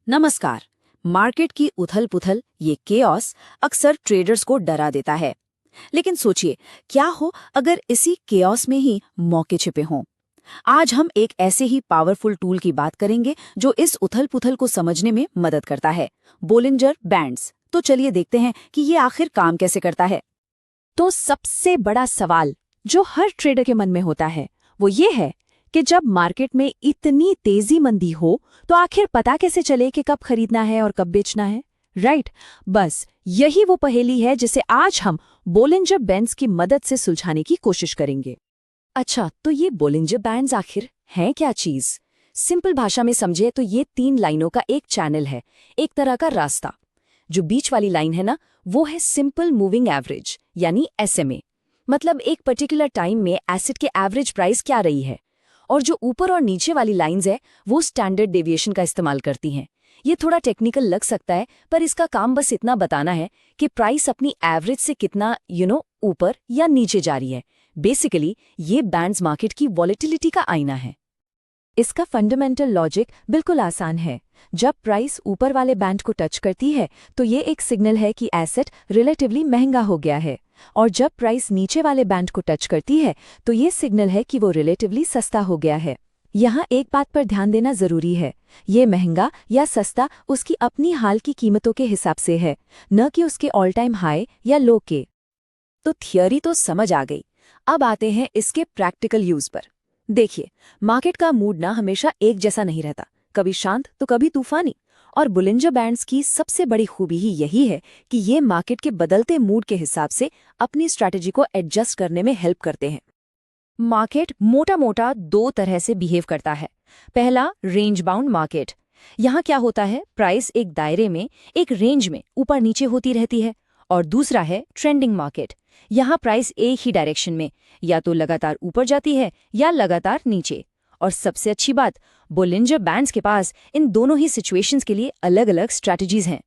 नमस्कार। मार्केट की उथल-पुथल, ये केओस अक्सर ट्रेडर्स को डरा देता है। लेकिन सोचिए, क्या हो अगर इसी केओस में ही मौके छिपे हों। आज हम एक ऐसे ही पावरफुल टूल की बात करेंगे जो इस उथल-पुथल को समझने में मदद करता है, बोलिंजर बैंड्स। तो चलिए देखते हैं कि ये आखिर काम कैसे करता है। तो सबसे बड़ा सवाल जो हर ट्रेडर के मन में होता है वो ये है कि जब मार्केट में इतनी तेजी मंदी हो तो आखिर पता कैसे चले कि कब खरीदना है और कब बेचना है। राइट, बस यही वो पहेली है जिसे आज हम बोलिंजर बैंड्स की मदद से सुलझाने की कोशिश करेंगे। अच्छा, तो ये बोलिंजर बैंड्स आखिर हैं क्या चीज? सिंपल भाषा में समझे तो ये 3 लाइनों का एक चैनल है, एक तरह का रास्ता। जो बीच वाली लाइन है ना, वो है सिंपल मूविंग एवरेज यानी SMA। मतलब एक पर्टिकुलर टाइम में एसेट के एवरेज प्राइस क्या रही है। और जो ऊपर और नीचे वाली लाइंस है वो स्टैंडर्ड डेविएशन का इस्तेमाल करती हैं। ये थोड़ा टेक्निकल लग सकता है, पर इसका काम बस इतना बताना है कि प्राइस अपनी एवरेज से कितना ऊपर या नीचे जा रही है। बेसिकली ये बैंड्स मार्केट की वॉलेटिलिटी का आईना है। इसका फंडामेंटल लॉजिक बिल्कुल आसान है। जब प्राइस ऊपर वाले बैंड को टच करती है तो ये एक सिग्नल है कि एसेट रिलेटिवली महंगा हो गया है, और जब प्राइस नीचे वाले बैंड को टच करती है तो ये सिग्नल है कि वो रिलेटिवली सस्ता हो गया है। यहाँ एक बात पर ध्यान देना जरूरी है, ये महंगा या सस्ता उसकी अपनी हाल की कीमतों के हिसाब से है, न कि उसके ऑल टाइम हाई या लो के। तो थियरी तो समझ आ गई, अब आते हैं इसके प्रैक्टिकल यूज पर। देखिए, मार्केट का मूड ना हमेशा एक जैसा नहीं रहता, कभी शांत तो कभी तूफानी। और बोलिंजर बैंड्स की सबसे बड़ी खूबी ही यही है कि ये मार्केट के बदलते मूड के हिसाब से अपनी स्ट्रैटेजी को एडजस्ट करने में हेल्प करते हैं। मार्केट मोटा मोटा 2 तरह से बिहेव करता है। पहला, रेंज बाउंड मार्केट। यहाँ क्या होता है, प्राइस एक दायरे में, एक रेंज में ऊपर नीचे होती रहती है। और दूसरा है ट्रेंडिंग मार्केट। यहाँ प्राइस एक ही डायरेक्शन में, या तो लगातार ऊपर जाती है या लगातार नीचे। और सबसे अच्छी बात, बोलिंजर बैंड्स के पास इन दोनों ही सिचुएशंस के लिए अलग अलग स्ट्रैटेजीज हैं।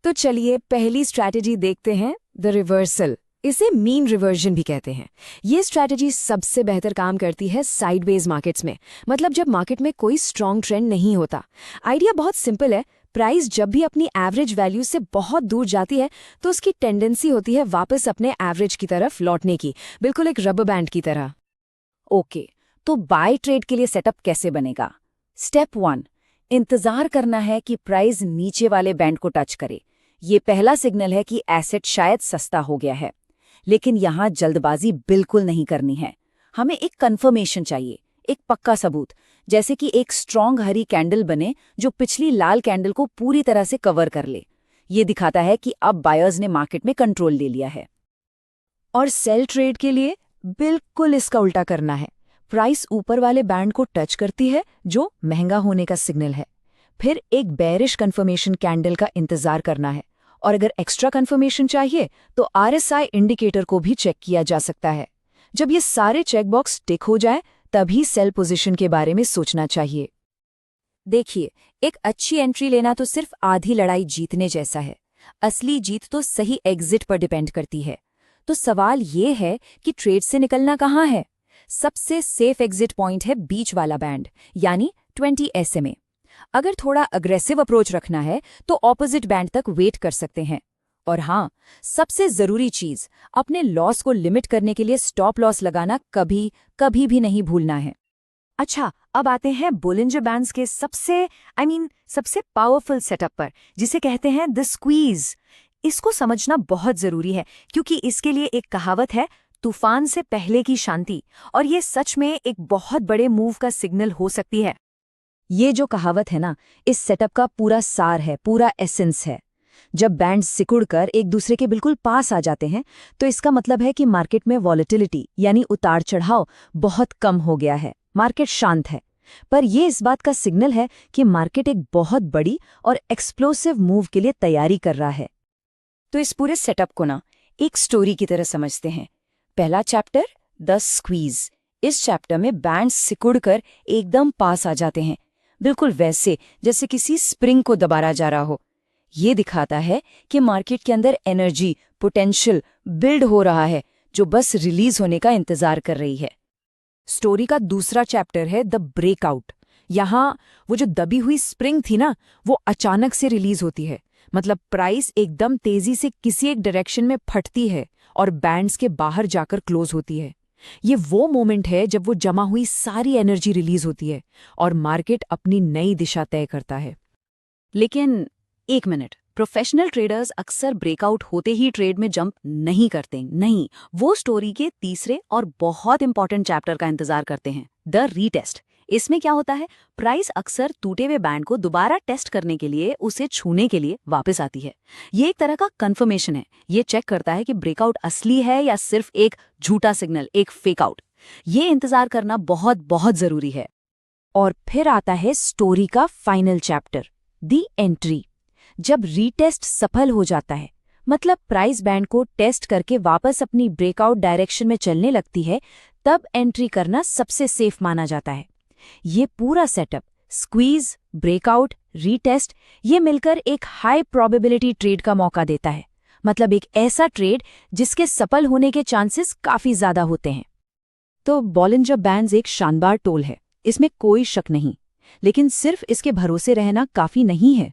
तो चलिए पहली स्ट्रैटेजी देखते हैं, द रिवर्सल। इसे मीन रिवर्जन भी कहते हैं। ये स्ट्रैटेजी सबसे बेहतर काम करती है साइडवेज मार्केट्स में, मतलब जब मार्केट में कोई स्ट्रॉन्ग ट्रेंड नहीं होता। आइडिया बहुत सिंपल है, प्राइस जब भी अपनी एवरेज वैल्यू से बहुत दूर जाती है तो उसकी टेंडेंसी होती है वापस अपने एवरेज की तरफ लौटने की, बिल्कुल एक रबर बैंड की तरह। ओके, तो बाय ट्रेड के लिए सेटअप कैसे बनेगा? स्टेप 1, इंतजार करना है कि प्राइस नीचे वाले बैंड को टच करे। ये पहला सिग्नल है कि एसेट शायद सस्ता हो गया है। लेकिन यहाँ जल्दबाजी बिल्कुल नहीं करनी है। हमें एक कंफर्मेशन चाहिए, एक पक्का सबूत, जैसे कि एक स्ट्रॉन्ग हरी कैंडल बने जो पिछली लाल कैंडल को पूरी तरह से कवर कर ले। ये दिखाता है कि अब बायर्स ने मार्केट में कंट्रोल ले लिया है। और सेल ट्रेड के लिए बिल्कुल इसका उल्टा करना है। प्राइस ऊपर वाले बैंड को टच करती है जो महंगा होने का सिग्नल है। फिर एक बेयरिश कंफर्मेशन कैंडल का इंतजार करना है। और अगर एक्स्ट्रा कंफर्मेशन चाहिए तो RSI इंडिकेटर को भी चेक किया जा सकता है। जब ये सारे चेकबॉक्स टिक हो जाए तभी सेल पोजीशन के बारे में सोचना चाहिए। देखिए, एक अच्छी एंट्री लेना तो सिर्फ आधी लड़ाई जीतने जैसा है। असली जीत तो सही एग्जिट पर डिपेंड करती है। तो सवाल ये है कि ट्रेड से निकलना कहाँ है? सबसे सेफ एग्जिट पॉइंट है बीच वाला बैंड, यानी 20 SMA। अगर थोड़ा अग्रेसिव अप्रोच रखना है तो ऑपोजिट बैंड तक वेट कर सकते हैं। और हाँ, सबसे जरूरी चीज, अपने लॉस को लिमिट करने के लिए स्टॉप लॉस लगाना कभी भी नहीं भूलना है। अच्छा, अब आते हैं बोलिंजर बैंड्स के सबसे पावरफुल सेटअप पर, जिसे कहते हैं द स्क्वीज। इसको समझना बहुत जरूरी है क्योंकि इसके लिए एक कहावत है, तूफान से पहले की शांति, और ये सच में एक बहुत बड़े मूव का सिग्नल हो सकती है। ये जो कहावत है ना, इस सेटअप का पूरा सार है, पूरा एसेंस है। जब बैंड्स सिकुड़कर एक दूसरे के बिल्कुल पास आ जाते हैं तो इसका मतलब है कि मार्केट में वॉलेटिलिटी यानी उतार चढ़ाव बहुत कम हो गया है, मार्केट शांत है। पर यह इस बात का सिग्नल है कि मार्केट एक बहुत बड़ी और एक्सप्लोसिव मूव के लिए तैयारी कर रहा है। तो इस पूरे सेटअप को ना एक स्टोरी की तरह समझते हैं। पहला चैप्टर, द स्क्वीज। इस चैप्टर में बैंड्स सिकुड़कर एकदम पास आ जाते हैं, बिल्कुल वैसे जैसे किसी स्प्रिंग को दबाया जा रहा हो। ये दिखाता है कि मार्केट के अंदर एनर्जी, पोटेंशियल बिल्ड हो रहा है जो बस रिलीज होने का इंतजार कर रही है। स्टोरी का दूसरा चैप्टर है द ब्रेकआउट। यहाँ वो जो दबी हुई स्प्रिंग थी ना, वो अचानक से रिलीज होती है। मतलब प्राइस एकदम तेजी से किसी एक डायरेक्शन में फटती है और बैंड्स के बाहर जाकर क्लोज होती है। ये वो मोमेंट है जब वो जमा हुई सारी एनर्जी रिलीज होती है और मार्केट अपनी नई दिशा तय करता है। लेकिन एक मिनट, प्रोफेशनल ट्रेडर्स अक्सर ब्रेकआउट होते ही ट्रेड में जंप नहीं करते। नहीं, वो स्टोरी के तीसरे और बहुत इंपॉर्टेंट चैप्टर का इंतजार करते हैं, द रीटेस्ट। इसमें क्या होता है, प्राइस अक्सर टूटे हुए बैंड को दोबारा टेस्ट करने के लिए, उसे छूने के लिए वापस आती है। ये एक तरह का कंफर्मेशन है। ये चेक करता है कि ब्रेकआउट असली है या सिर्फ एक झूठा सिग्नल, एक फेक आउट। ये इंतजार करना बहुत बहुत जरूरी है। और फिर आता है स्टोरी का फाइनल चैप्टर, दी एंट्री। जब रीटेस्ट सफल हो जाता है, मतलब प्राइस बैंड को टेस्ट करके वापस अपनी ब्रेकआउट डायरेक्शन में चलने लगती है, तब एंट्री करना सबसे सेफ माना जाता है। ये पूरा सेटअप, स्क्वीज, ब्रेकआउट, रीटेस्ट, ये मिलकर एक हाई प्रोबेबिलिटी ट्रेड का मौका देता है। मतलब एक ऐसा ट्रेड जिसके सफल होने के चांसेस काफी ज्यादा होते हैं। तो बॉलिंजर बैंड्स एक शानदार टूल है, इसमें कोई शक नहीं। लेकिन सिर्फ इसके भरोसे रहना काफी नहीं है।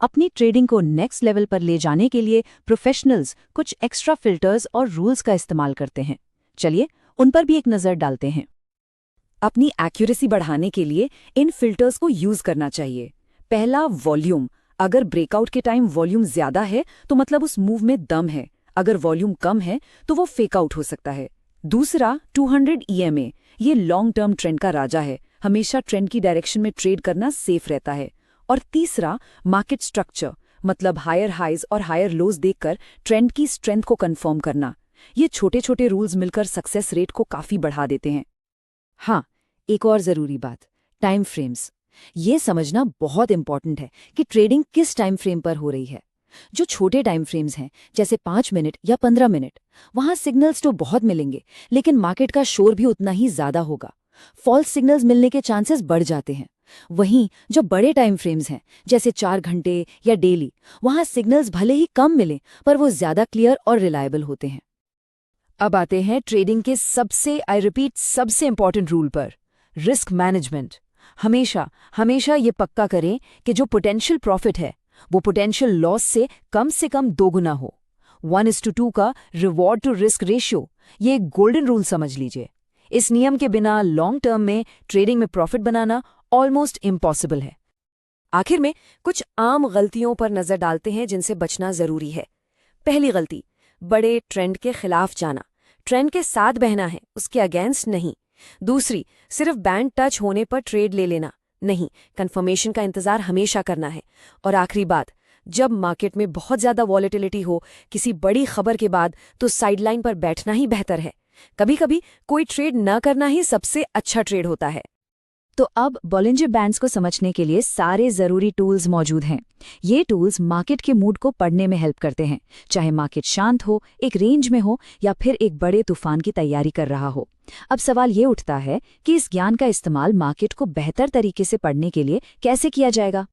अपनी ट्रेडिंग को नेक्स्ट लेवल पर ले जाने के लिए प्रोफेशनल्स कुछ एक्स्ट्रा फिल्टर्स और रूल्स का इस्तेमाल करते हैं। चलिए उन पर भी एक नज़र डालते हैं। अपनी एक्यूरेसी बढ़ाने के लिए इन फिल्टर्स को यूज करना चाहिए। पहला, वॉल्यूम। अगर ब्रेकआउट के टाइम वॉल्यूम ज्यादा है तो मतलब उस मूव में दम है। अगर वॉल्यूम कम है तो वो फेक आउट हो सकता है। दूसरा, 200 EMA। ये लॉन्ग टर्म ट्रेंड का राजा है। हमेशा ट्रेंड की डायरेक्शन में ट्रेड करना सेफ रहता है। और तीसरा, मार्केट स्ट्रक्चर। मतलब हायर हाइज और हायर लोज देखकर ट्रेंड की स्ट्रेंथ को कंफर्म करना। ये छोटे छोटे रूल्स मिलकर सक्सेस रेट को काफी बढ़ा देते हैं। हाँ, एक और जरूरी बात, टाइम फ्रेम्स। ये समझना बहुत इंपॉर्टेंट है कि ट्रेडिंग किस टाइम फ्रेम पर हो रही है। जो छोटे टाइम फ्रेम्स हैं, जैसे 5 मिनट या 15 मिनट, वहां सिग्नल्स तो बहुत मिलेंगे, लेकिन मार्केट का शोर भी उतना ही ज्यादा होगा। फॉल्स सिग्नल्स मिलने के चांसेस बढ़ जाते हैं। वहीं जो बड़े टाइम फ्रेम्स हैं, जैसे 4 घंटे या डेली, वहां सिग्नल्स भले ही कम मिले पर वो ज्यादा क्लियर और रिलायबल होते हैं। अब आते हैं ट्रेडिंग के सबसे इंपॉर्टेंट रूल पर, रिस्क मैनेजमेंट। हमेशा ये पक्का करें कि जो पोटेंशियल प्रॉफिट है वो पोटेंशियल लॉस से कम 2 गुना हो। 1:2 का रिवॉर्ड टू रिस्क रेशियो, ये एक गोल्डन रूल समझ लीजिए। इस नियम के बिना लॉन्ग टर्म में ट्रेडिंग में प्रॉफिट बनाना ऑलमोस्ट इम्पॉसिबल है। आखिर में कुछ आम गलतियों पर नजर डालते हैं जिनसे बचना जरूरी है। पहली गलती, बड़े ट्रेंड के खिलाफ जाना। ट्रेंड के साथ बहना है, उसके अगेंस्ट नहीं। दूसरी, सिर्फ बैंड टच होने पर ट्रेड ले लेना नहीं, कंफर्मेशन का इंतजार हमेशा करना है। और आखिरी बात, जब मार्केट में बहुत ज्यादा वॉलेटिलिटी हो, किसी बड़ी खबर के बाद, तो साइडलाइन पर बैठना ही बेहतर है। कभी कभी कोई ट्रेड न करना ही सबसे अच्छा ट्रेड होता है। तो अब बॉलिंजर बैंड्स को समझने के लिए सारे जरूरी टूल्स मौजूद हैं। ये टूल्स मार्केट के मूड को पढ़ने में हेल्प करते हैं, चाहे मार्केट शांत हो, एक रेंज में हो या फिर एक बड़े तूफान की तैयारी कर रहा हो। अब सवाल ये उठता है कि इस ज्ञान का इस्तेमाल मार्केट को बेहतर तरीके से पढ़ने के लिए कैसे किया जाएगा।